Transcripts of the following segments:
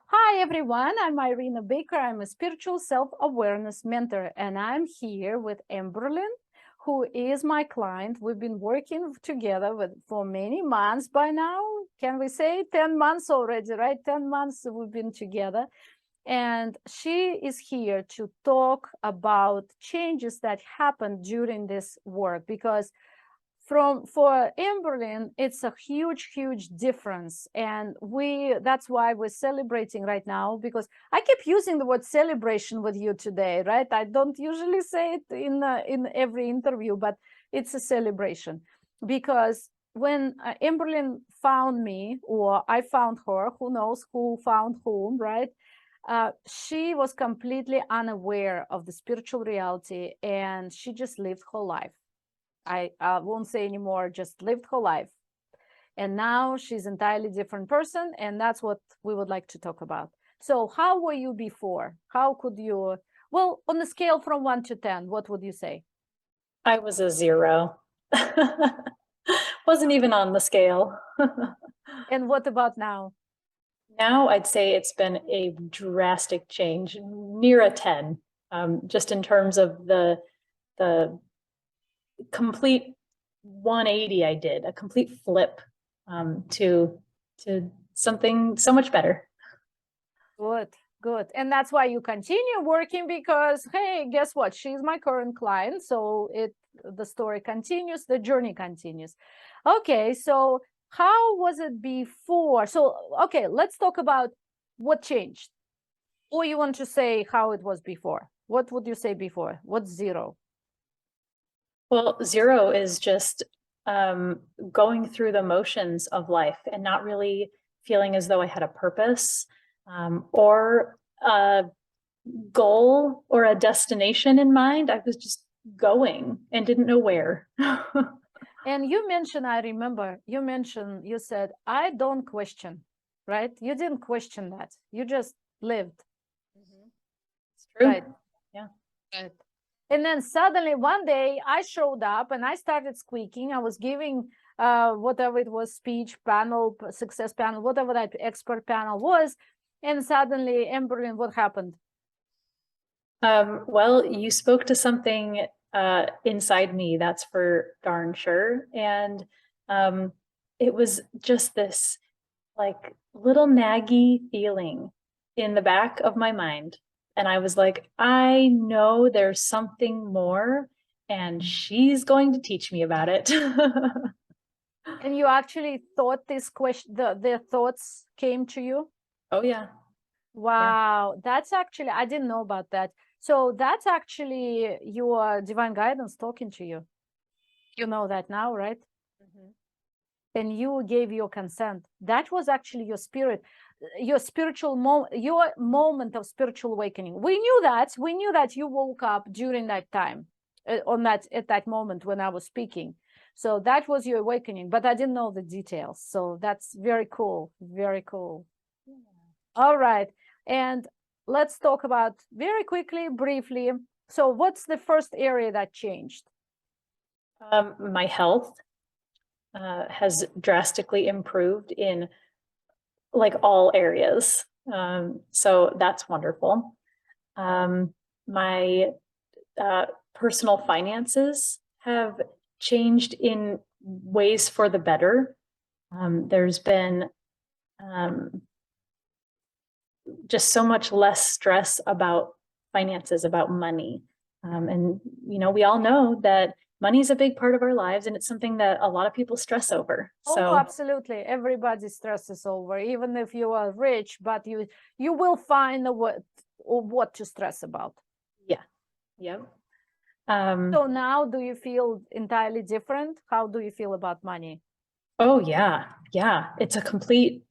Hi, everyone. I'm Irina Baker. I'm a spiritual self-awareness mentor, and I'm here with Amberlynn, who is my client. We've been working together for many months by now. Can we say 10 months already, right? 10 months we've been together. And she is here to talk about changes that happened during this work, because for Amberlynn, it's a huge difference, and that's why we're celebrating right now, because I keep using the word celebration with you today, right? I don't usually say it in every interview, but it's a celebration, because when Amberlynn found me, or I found her, who knows who found whom, right? She was completely unaware of the spiritual reality, and she just lived her life. I won't say anymore, just lived her life. And now she's an entirely different person, and that's what we would like to talk about. So how were you before? How could you, well, on a scale from 1 to 10, what would you say? I was a 0. Wasn't even on the scale. And what about now? Now I'd say it's been a drastic change, near a 10, just in terms of the complete 180 I did, a complete flip to something so much better. Good. And that's why you continue working, because, hey, guess what? She's my current client. So the story continues, the journey continues. Okay, so how was it before? So, okay, let's talk about what changed. Or you want to say how it was before? What would you say before? What's 0? Well, 0 is just going through the motions of life and not really feeling as though I had a purpose or a goal or a destination in mind. I was just going and didn't know where. And you mentioned, I remember, you said, I don't question, right? You didn't question that. You just lived. It's true. Right. Yeah. Right. And then suddenly one day I showed up and I started squeaking. I was giving whatever it was, speech panel, success panel, whatever that expert panel was. And suddenly, Amberlynn, what happened? Well, you spoke to something inside me, that's for darn sure. And it was just this like little naggy feeling in the back of my mind. And I was like, I know there's something more, and she's going to teach me about it. And you actually thought this question, the thoughts came to you? Oh, yeah. Yeah. Wow, that's actually, I didn't know about that. So that's actually your divine guidance talking to you. You know that now, right? Mhm. And you gave your consent. That was actually your spirit, your your moment of spiritual awakening. We knew that you woke up during that time, at that moment when I was speaking. So that was your awakening, but I didn't know the details. So that's very cool, very cool. All right, and let's talk about very quickly, briefly. So what's the first area that changed? My health has drastically improved in like all areas. So that's wonderful. My personal finances have changed in ways for the better. There's been just so much less stress about finances, about money. And, we all know that money is a big part of our lives, and it's something that a lot of people stress over. Oh, So, absolutely. Everybody stresses over, even if you are rich, but you will find what to stress about. yeah, yeah. So now, do you feel entirely different? How do you feel about money? Oh yeah, yeah. It's a complete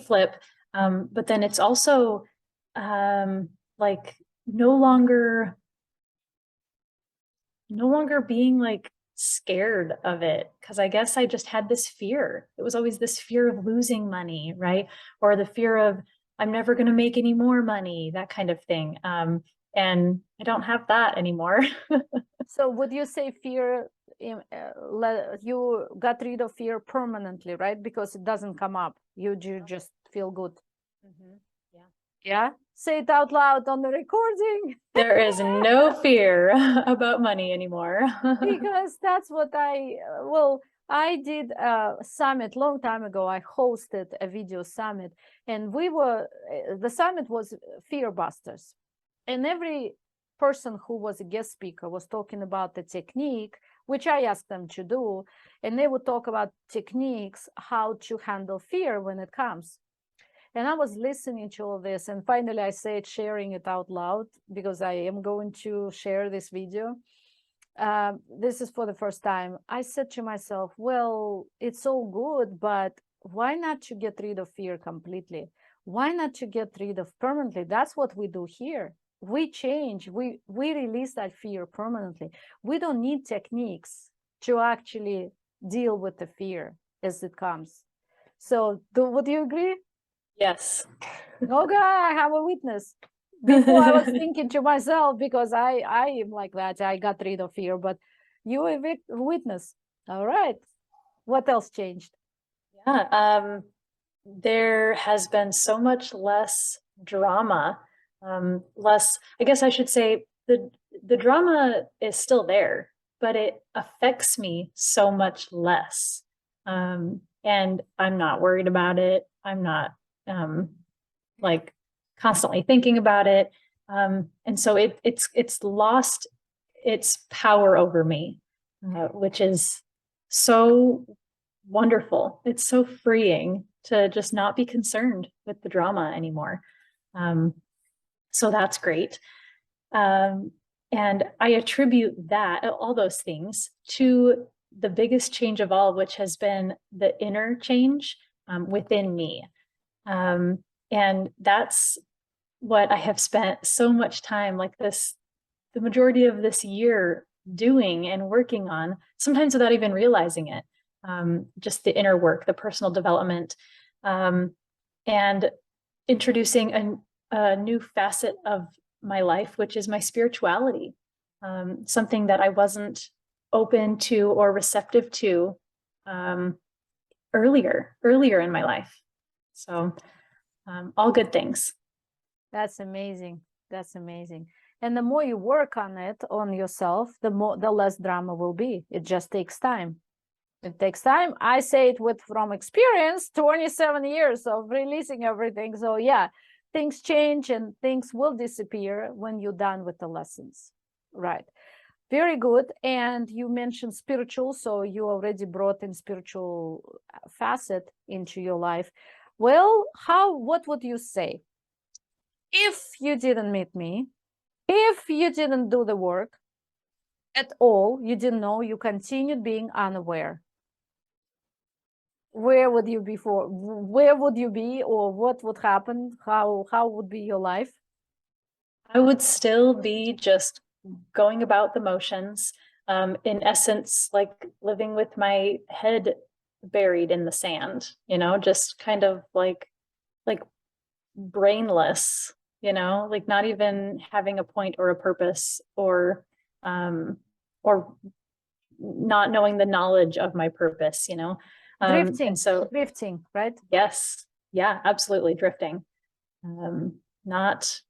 flip. But then it's also like no longer no longer being like scared of it, because I guess I just had this fear. It was always this fear of losing money, right? Or the fear of I'm never going to make any more money, that kind of thing. And I don't have that anymore. So would you say fear, you got rid of fear permanently, right? Because it doesn't come up. You just feel good. Mhm. Yeah. Yeah, say it out loud on the recording. There is no fear about money anymore. Because that's what I did a summit long time ago. I hosted a video summit, and the summit was Fear Busters, and every person who was a guest speaker was talking about the technique, which I asked them to do, and they would talk about techniques, how to handle fear when it comes. And I was listening to all this, and finally I said, sharing it out loud, because I am going to share this video. This is for the first time. I said to myself, well, it's all good, but why not to get rid of fear completely? Why not to get rid of permanently? That's what we do here. We change, we release that fear permanently. We don't need techniques to actually deal with the fear as it comes. So would you agree? Yes. Okay, I have a witness. Before I was thinking to myself, because I am like that, I got rid of fear, but you a witness. All right. What else changed? Yeah, there has been so much less drama. Less, I guess I should say the drama is still there, but it affects me so much less. And I'm not worried about it. I'm not like constantly thinking about it. And so it's lost its power over me, which is so wonderful. It's so freeing to just not be concerned with the drama anymore. So that's great. And I attribute that, all those things, to the biggest change of all, which has been the inner change within me. And that's what I have spent so much time like this, the majority of this year doing and working on, sometimes without even realizing it. Just the inner work, the personal development, and introducing a new facet of my life, which is my spirituality, something that I wasn't open to or receptive to earlier in my life. So all good things. That's amazing. That's amazing. And the more you work on it, on yourself, the less drama will be. It just takes time. It takes time. I say it from experience, 27 years of releasing everything. So yeah, things change and things will disappear when you're done with the lessons. Right. Very good. And you mentioned spiritual, so you already brought in spiritual facet into your life. Well, what would you say? If you didn't meet me, if you didn't do the work at all, you didn't know, you continued being unaware, where would you be where would you be, or what would happen? How would be your life? I would still be just going about the motions, in essence, like living with my head buried in the sand, just kind of like brainless, like not even having a point or a purpose, or not knowing the knowledge of my purpose, Drifting, and so drifting, right? yes, yeah, absolutely drifting. Not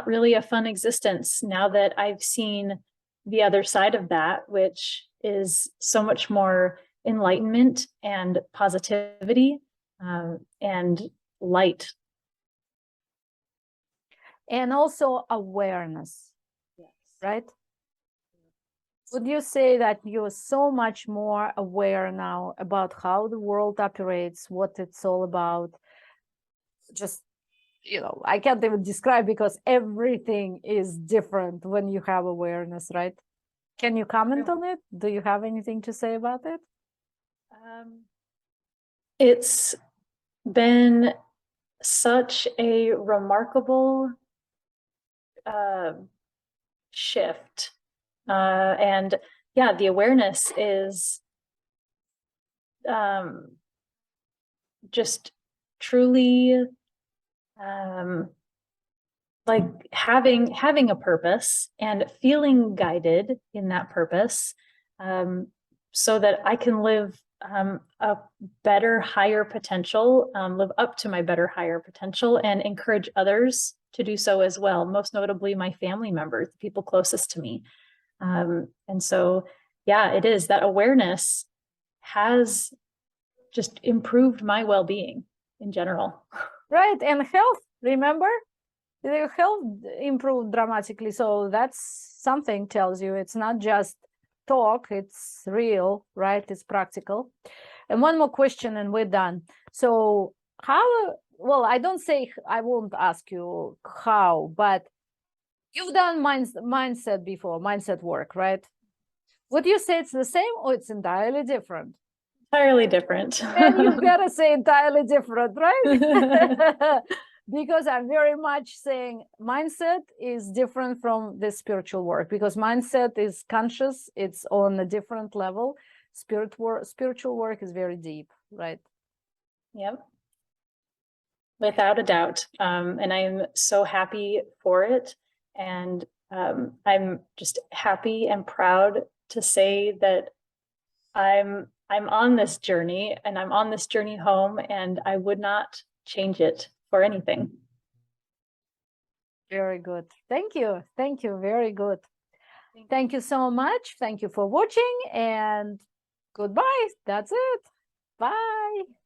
really a fun existence now that I've seen the other side of that, which is so much more enlightenment and positivity, and light. And also awareness, Yes. right? Would you say that you're so much more aware now about how the world operates, what it's all about? Just, I can't even describe, because everything is different when you have awareness, right? Can you comment on it? Do you have anything to say about it? It's been such a remarkable shift. And yeah, the awareness is just truly like having a purpose and feeling guided in that purpose, so that I can live a better, higher potential, live up to my better, higher potential, and encourage others to do so as well, most notably my family members, the people closest to me. And so, yeah, it is that awareness has just improved my well-being in general. Right. And health, remember? The health improved dramatically. So that's something tells you it's not just talk, it's real, right? It's practical. And one more question and we're done. So how, well, I don't say, I won't ask you how, but you've done mindset before, mindset work, right? Would you say it's the same or it's entirely different? Entirely different. And you've got to say entirely different, right? Because I'm very much saying mindset is different from the spiritual work, because mindset is conscious, it's on a different level. Spiritual work is very deep, right? Yep. Without a doubt. And I'm so happy for it. And I'm just happy and proud to say that I'm on this journey, and I'm on this journey home, and I would not change it for anything. Very good. Thank you. Thank you. Very good. Thank you so much. Thank you for watching, and goodbye. That's it. Bye.